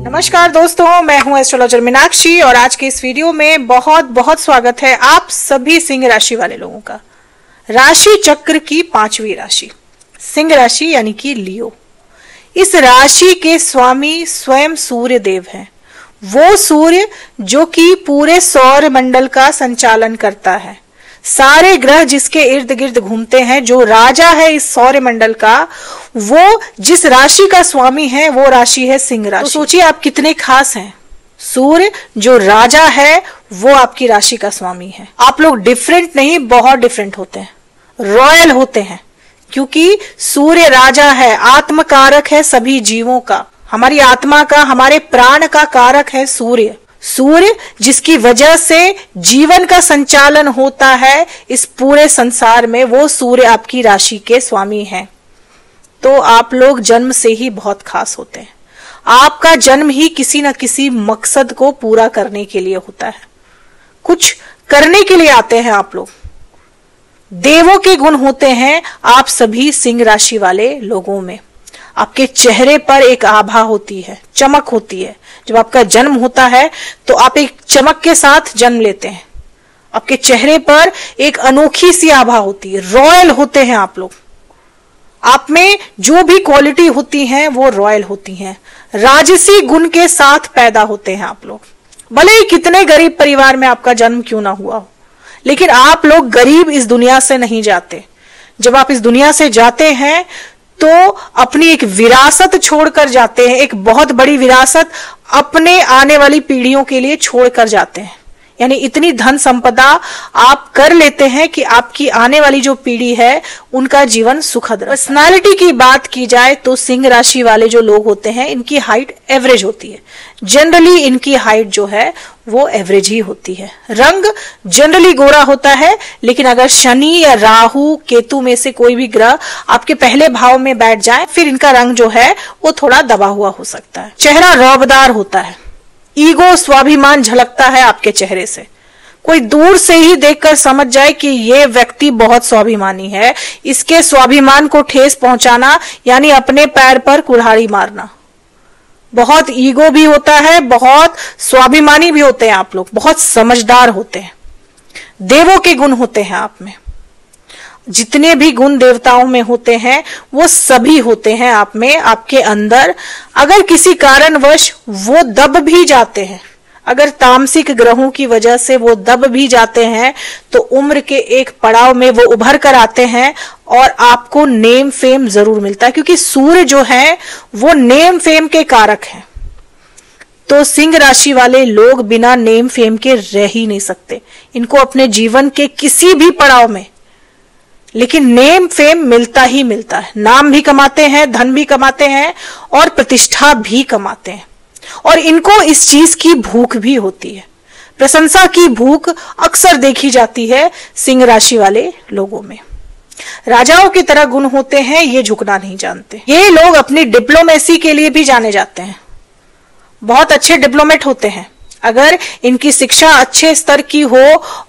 नमस्कार दोस्तों, मैं हूं एस्ट्रोलॉजर मीनाक्षी और आज के इस वीडियो में बहुत बहुत स्वागत है आप सभी सिंह राशि वाले लोगों का। राशि चक्र की 5वीं राशि सिंह राशि यानी कि लियो। इस राशि के स्वामी स्वयं सूर्य देव हैं। वो सूर्य जो कि पूरे सौर मंडल का संचालन करता है। सारे ग्रह जिसके इर्द गिर्द घूमते हैं, जो राजा है इस सौर मंडल का, वो जिस राशि का स्वामी है वो राशि है सिंह राशि। तो सोचिए आप कितने खास हैं। सूर्य जो राजा है वो आपकी राशि का स्वामी है। आप लोग डिफरेंट नहीं, बहुत डिफरेंट होते हैं, रॉयल होते हैं, क्योंकि सूर्य राजा है, आत्मकारक है सभी जीवों का। हमारी आत्मा का, हमारे प्राण का कारक है सूर्य। सूर्य जिसकी वजह से जीवन का संचालन होता है इस पूरे संसार में, वो सूर्य आपकी राशि के स्वामी हैं। तो आप लोग जन्म से ही बहुत खास होते हैं। आपका जन्म ही किसी न किसी मकसद को पूरा करने के लिए होता है। कुछ करने के लिए आते हैं आप लोग। देवों के गुण होते हैं आप सभी सिंह राशि वाले लोगों में। आपके चेहरे पर एक आभा होती है, चमक होती है। जब आपका जन्म होता है तो आप एक चमक के साथ जन्म लेते हैं। आपके चेहरे पर एक अनोखी सी आभा होती है, रॉयल होते हैं आप लोग। आप में जो भी क्वालिटी होती हैं वो रॉयल होती हैं। राजसी गुण के साथ पैदा होते हैं आप लोग। भले ही कितने गरीब परिवार में आपका जन्म क्यों ना हुआ हो, लेकिन आप लोग गरीब इस दुनिया से नहीं जाते। जब आप इस दुनिया से जाते हैं तो अपनी एक विरासत छोड़कर जाते हैं, एक बहुत बड़ी विरासत अपने आने वाली पीढ़ियों के लिए छोड़कर जाते हैं। यानी इतनी धन संपदा आप कर लेते हैं कि आपकी आने वाली जो पीढ़ी है उनका जीवन सुखद रहे। पर्सनालिटी की बात की जाए तो सिंह राशि वाले जो लोग होते हैं इनकी हाइट एवरेज होती है। जनरली इनकी हाइट जो है वो एवरेज ही होती है। रंग जनरली गोरा होता है, लेकिन अगर शनि या राहु केतु में से कोई भी ग्रह आपके पहले भाव में बैठ जाए फिर इनका रंग जो है वो थोड़ा दबा हुआ हो सकता है। चेहरा रौबदार होता है, ईगो स्वाभिमान झलकता है आपके चेहरे से। कोई दूर से ही देखकर समझ जाए कि ये व्यक्ति बहुत स्वाभिमानी है। इसके स्वाभिमान को ठेस पहुंचाना यानी अपने पैर पर कुल्हाड़ी मारना। बहुत ईगो भी होता है, बहुत स्वाभिमानी भी होते हैं आप लोग, बहुत समझदार होते हैं। देवों के गुण होते हैं आप में। जितने भी गुण देवताओं में होते हैं वो सभी होते हैं आप में, आपके अंदर। अगर किसी कारणवश वो दब भी जाते हैं, अगर तामसिक ग्रहों की वजह से वो दब भी जाते हैं, तो उम्र के एक पड़ाव में वो उभर कर आते हैं और आपको नेम फेम जरूर मिलता है, क्योंकि सूर्य जो है वो नेम फेम के कारक हैं। तो सिंह राशि वाले लोग बिना नेम फेम के रह ही नहीं सकते। इनको अपने जीवन के किसी भी पड़ाव में लेकिन नेम फेम मिलता ही मिलता है। नाम भी कमाते हैं, धन भी कमाते हैं और प्रतिष्ठा भी कमाते हैं। और इनको इस चीज की भूख भी होती है। प्रशंसा की भूख अक्सर देखी जाती है सिंह राशि वाले लोगों में। राजाओं की तरह गुण होते हैं, ये झुकना नहीं जानते। ये लोग अपनी डिप्लोमेसी के लिए भी जाने जाते हैं। बहुत अच्छे डिप्लोमेट होते हैं। अगर इनकी शिक्षा अच्छे स्तर की हो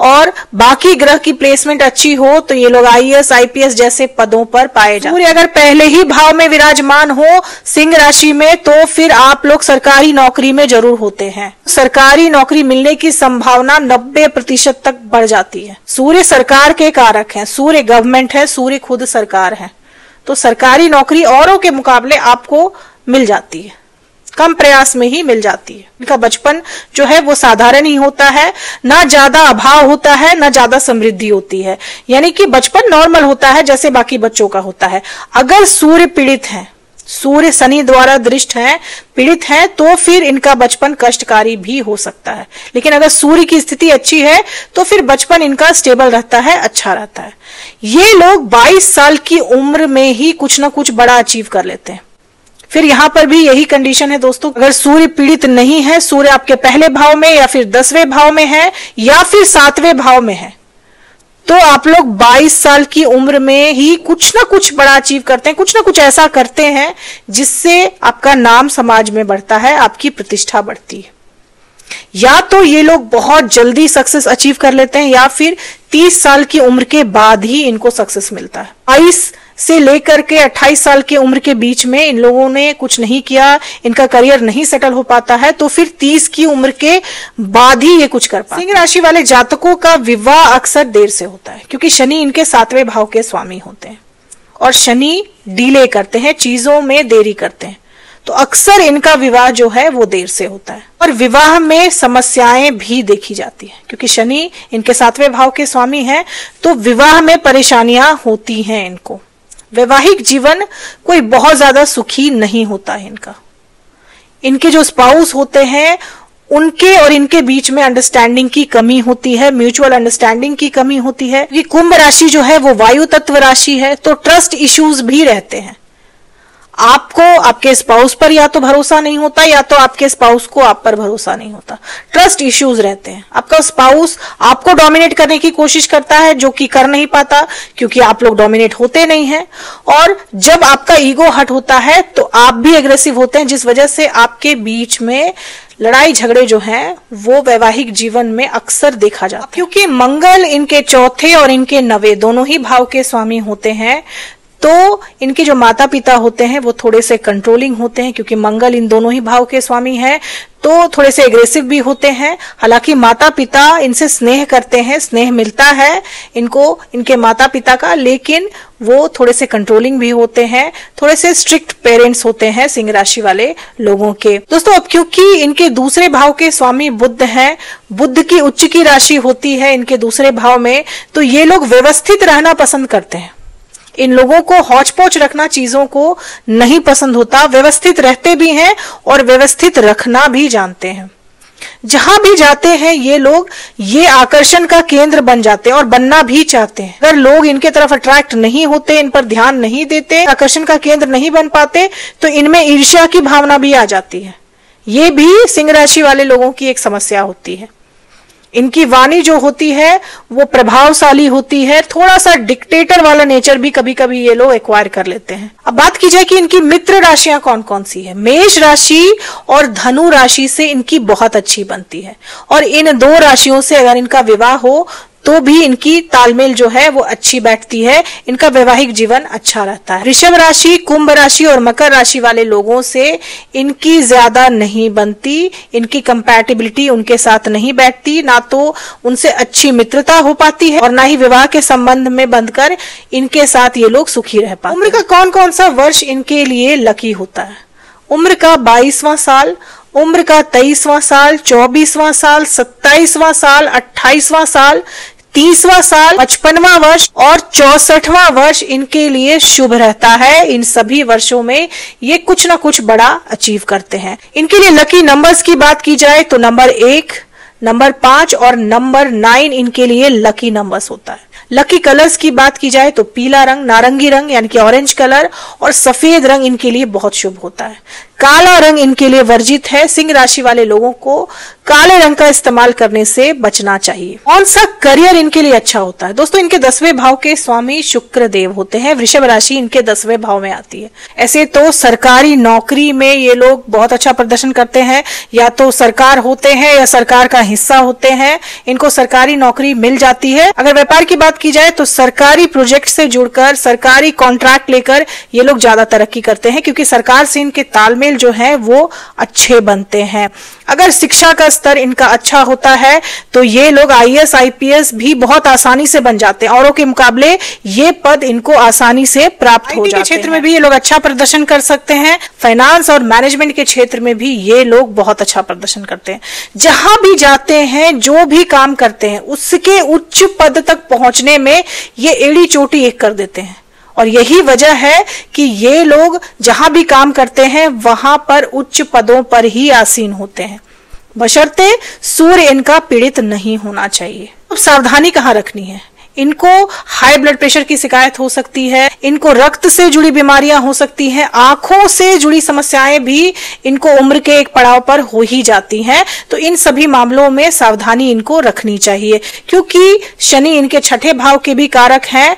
और बाकी ग्रह की प्लेसमेंट अच्छी हो तो ये लोग आईएएस आईपीएस जैसे पदों पर पाए जाते हैं। सूर्य अगर पहले ही भाव में विराजमान हो सिंह राशि में तो फिर आप लोग सरकारी नौकरी में जरूर होते हैं। सरकारी नौकरी मिलने की संभावना 90% तक बढ़ जाती है। सूर्य सरकार के कारक हैं, सूर्य गवर्नमेंट है, सूर्य खुद सरकार है। तो सरकारी नौकरी औरों के मुकाबले आपको मिल जाती है, कम प्रयास में ही मिल जाती है। इनका बचपन जो है वो साधारण ही होता है, ना ज्यादा अभाव होता है ना ज्यादा समृद्धि होती है। यानी कि बचपन नॉर्मल होता है जैसे बाकी बच्चों का होता है। अगर सूर्य पीड़ित है, सूर्य शनि द्वारा दृष्ट है, पीड़ित है, तो फिर इनका बचपन कष्टकारी भी हो सकता है। लेकिन अगर सूर्य की स्थिति अच्छी है तो फिर बचपन इनका स्टेबल रहता है, अच्छा रहता है। ये लोग 22 साल की उम्र में ही कुछ ना कुछ बड़ा अचीव कर लेते हैं। फिर यहां पर भी यही कंडीशन है दोस्तों, अगर सूर्य पीड़ित नहीं है, सूर्य आपके पहले भाव में या फिर 10वें भाव में है या फिर 7वें भाव में है, तो आप लोग 22 साल की उम्र में ही कुछ ना कुछ बड़ा अचीव करते हैं, कुछ ना कुछ ऐसा करते हैं जिससे आपका नाम समाज में बढ़ता है, आपकी प्रतिष्ठा बढ़ती है। या तो ये लोग बहुत जल्दी सक्सेस अचीव कर लेते हैं या फिर 30 साल की उम्र के बाद ही इनको सक्सेस मिलता है। 22 से लेकर के 28 साल की उम्र के बीच में इन लोगों ने कुछ नहीं किया, इनका करियर नहीं सेटल हो पाता है, तो फिर 30 की उम्र के बाद ही ये कुछ कर पाते। सिंह राशि वाले जातकों का विवाह अक्सर देर से होता है, क्योंकि शनि इनके 7वें भाव के स्वामी होते हैं और शनि डिले करते हैं, चीजों में देरी करते हैं, तो अक्सर इनका विवाह जो है वो देर से होता है। और विवाह में समस्याएं भी देखी जाती है, क्योंकि शनि इनके 7वें भाव के स्वामी हैं, तो विवाह में परेशानियां होती हैं इनको। वैवाहिक जीवन कोई बहुत ज्यादा सुखी नहीं होता है इनका। इनके जो स्पाउस होते हैं उनके और इनके बीच में अंडरस्टैंडिंग की कमी होती है, म्यूचुअल अंडरस्टैंडिंग की कमी होती है। ये कुंभ राशि जो है वो वायु तत्व राशि है, तो ट्रस्ट इश्यूज भी रहते हैं। आपको आपके स्पाउस पर या तो भरोसा नहीं होता, या तो आपके स्पाउस को आप पर भरोसा नहीं होता। ट्रस्ट इश्यूज रहते हैं। आपका स्पाउस आपको डोमिनेट करने की कोशिश करता है, जो कि कर नहीं पाता, क्योंकि आप लोग डोमिनेट होते नहीं हैं। और जब आपका ईगो हर्ट होता है तो आप भी एग्रेसिव होते हैं, जिस वजह से आपके बीच में लड़ाई झगड़े जो हैं वो वैवाहिक जीवन में अक्सर देखा जाता है। क्योंकि मंगल इनके 4थे और इनके 9वें दोनों ही भाव के स्वामी होते हैं, तो इनके जो माता पिता होते हैं वो थोड़े से कंट्रोलिंग होते हैं, क्योंकि मंगल इन दोनों ही भाव के स्वामी हैं, तो थोड़े से एग्रेसिव भी होते हैं। हालांकि माता पिता इनसे स्नेह करते हैं, स्नेह मिलता है इनको इनके माता पिता का, लेकिन वो थोड़े से कंट्रोलिंग भी होते हैं, थोड़े से स्ट्रिक्ट पेरेंट्स होते हैं सिंह राशि वाले लोगों के। दोस्तों, अब क्योंकि इनके दूसरे भाव के स्वामी बुध हैं, बुध की उच्च की राशि होती है इनके दूसरे भाव में, तो ये लोग व्यवस्थित रहना पसंद करते हैं। इन लोगों को हौच पौच रखना चीजों को नहीं पसंद होता, व्यवस्थित रहते भी हैं और व्यवस्थित रखना भी जानते हैं। जहां भी जाते हैं ये लोग ये आकर्षण का केंद्र बन जाते हैं और बनना भी चाहते हैं। अगर लोग इनके तरफ अट्रैक्ट नहीं होते, इन पर ध्यान नहीं देते, आकर्षण का केंद्र नहीं बन पाते, तो इनमें ईर्ष्या की भावना भी आ जाती है। ये भी सिंह राशि वाले लोगों की एक समस्या होती है। इनकी वाणी जो होती है वो प्रभावशाली होती है, थोड़ा सा डिक्टेटर वाला नेचर भी कभी कभी ये लोग एक्वायर कर लेते हैं। अब बात की जाए कि इनकी मित्र राशियां कौन कौन सी है। मेष राशि और धनु राशि से इनकी बहुत अच्छी बनती है, और इन 2 राशियों से अगर इनका विवाह हो तो भी इनकी तालमेल जो है वो अच्छी बैठती है, इनका वैवाहिक जीवन अच्छा रहता है। वृषभ राशि, कुंभ राशि और मकर राशि वाले लोगों से इनकी ज्यादा नहीं बनती, इनकी कंपैटिबिलिटी उनके साथ नहीं बैठती, ना तो उनसे अच्छी मित्रता हो पाती है और ना ही विवाह के संबंध में बंधकर इनके साथ ये लोग सुखी रह पाते। उम्र का कौन कौन सा वर्ष इनके लिए लकी होता है। उम्र का 22वां साल, उम्र का 23वां साल, 24वां साल, 27वां साल, 28वां साल, 30वां साल, 55वां वर्ष और 64वां वर्ष इनके लिए शुभ रहता है। इन सभी वर्षों में ये कुछ ना कुछ बड़ा अचीव करते हैं। इनके लिए लकी नंबर्स की बात की जाए तो नंबर 1, नंबर 5 और नंबर 9 इनके लिए लकी नंबर्स होता है। लकी कलर्स की बात की जाए तो पीला रंग, नारंगी रंग यानी कि ऑरेंज कलर और सफेद रंग इनके लिए बहुत शुभ होता है। काला रंग इनके लिए वर्जित है। सिंह राशि वाले लोगों को काले रंग का इस्तेमाल करने से बचना चाहिए। कौन सा करियर इनके लिए अच्छा होता है। दोस्तों, इनके 10वें भाव के स्वामी शुक्र देव होते हैं। वृषभ राशि इनके 10वें भाव में आती है। ऐसे तो सरकारी नौकरी में ये लोग बहुत अच्छा प्रदर्शन करते हैं, या तो सरकार होते हैं या सरकार का हिस्सा होते हैं, इनको सरकारी नौकरी मिल जाती है। अगर व्यापार की बात की जाए तो सरकारी प्रोजेक्ट से जुड़कर, सरकारी कॉन्ट्रैक्ट लेकर ये लोग ज्यादा तरक्की करते हैं, क्योंकि सरकार से इनके तालमेल जो है वो अच्छे बनते हैं। अगर शिक्षा का स्तर इनका अच्छा होता है तो ये लोग IAS IPS भी बहुत आसानी से बन जाते हैं। औरों के मुकाबले ये पद इनको आसानी से प्राप्त हो जाते हैं। क्षेत्र में भी ये लोग अच्छा प्रदर्शन कर सकते हैं। फाइनेंस और मैनेजमेंट के क्षेत्र में भी ये लोग बहुत अच्छा प्रदर्शन करते हैं। जहां भी जाते हैं, जो भी काम करते हैं, उसके उच्च पद तक पहुंचने में ये एड़ी चोटी एक कर देते हैं। और यही वजह है कि ये लोग जहां भी काम करते हैं वहां पर उच्च पदों पर ही आसीन होते हैं, बशर्ते सूर्य इनका पीड़ित नहीं होना चाहिए। अब सावधानी कहाँ रखनी है। इनको हाई ब्लड प्रेशर की शिकायत हो सकती है, इनको रक्त से जुड़ी बीमारियां हो सकती हैं, आंखों से जुड़ी समस्याएं भी इनको उम्र के एक पड़ाव पर हो ही जाती हैं। तो इन सभी मामलों में सावधानी इनको रखनी चाहिए, क्योंकि शनि इनके 6ठे भाव के भी कारक हैं।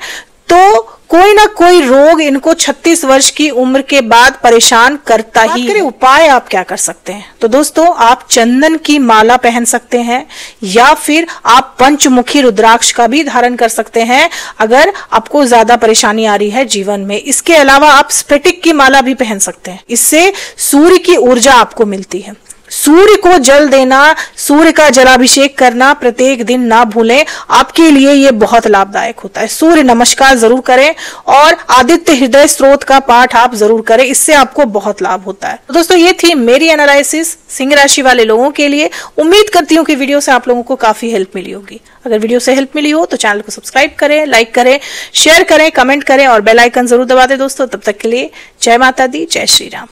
तो कोई ना कोई रोग इनको 36 वर्ष की उम्र के बाद परेशान करता ही है। उपाय आप क्या कर सकते हैं? तो दोस्तों, आप चंदन की माला पहन सकते हैं या फिर आप पंचमुखी रुद्राक्ष का भी धारण कर सकते हैं अगर आपको ज्यादा परेशानी आ रही है जीवन में। इसके अलावा आप स्फटिक की माला भी पहन सकते हैं। इससे सूर्य की ऊर्जा आपको मिलती है। सूर्य को जल देना, सूर्य का जलाभिषेक करना प्रत्येक दिन ना भूलें, आपके लिए ये बहुत लाभदायक होता है। सूर्य नमस्कार जरूर करें और आदित्य हृदय स्त्रोत का पाठ आप जरूर करें, इससे आपको बहुत लाभ होता है। तो दोस्तों, ये थी मेरी एनालिसिस सिंह राशि वाले लोगों के लिए। उम्मीद करती हूँ कि वीडियो से आप लोगों को काफी हेल्प मिली होगी। अगर वीडियो से हेल्प मिली हो तो चैनल को सब्सक्राइब करें, लाइक करें, शेयर करें, कमेंट करें और बेल आइकन जरूर दबा दें दोस्तों। तब तक के लिए जय माता दी, जय श्री राम।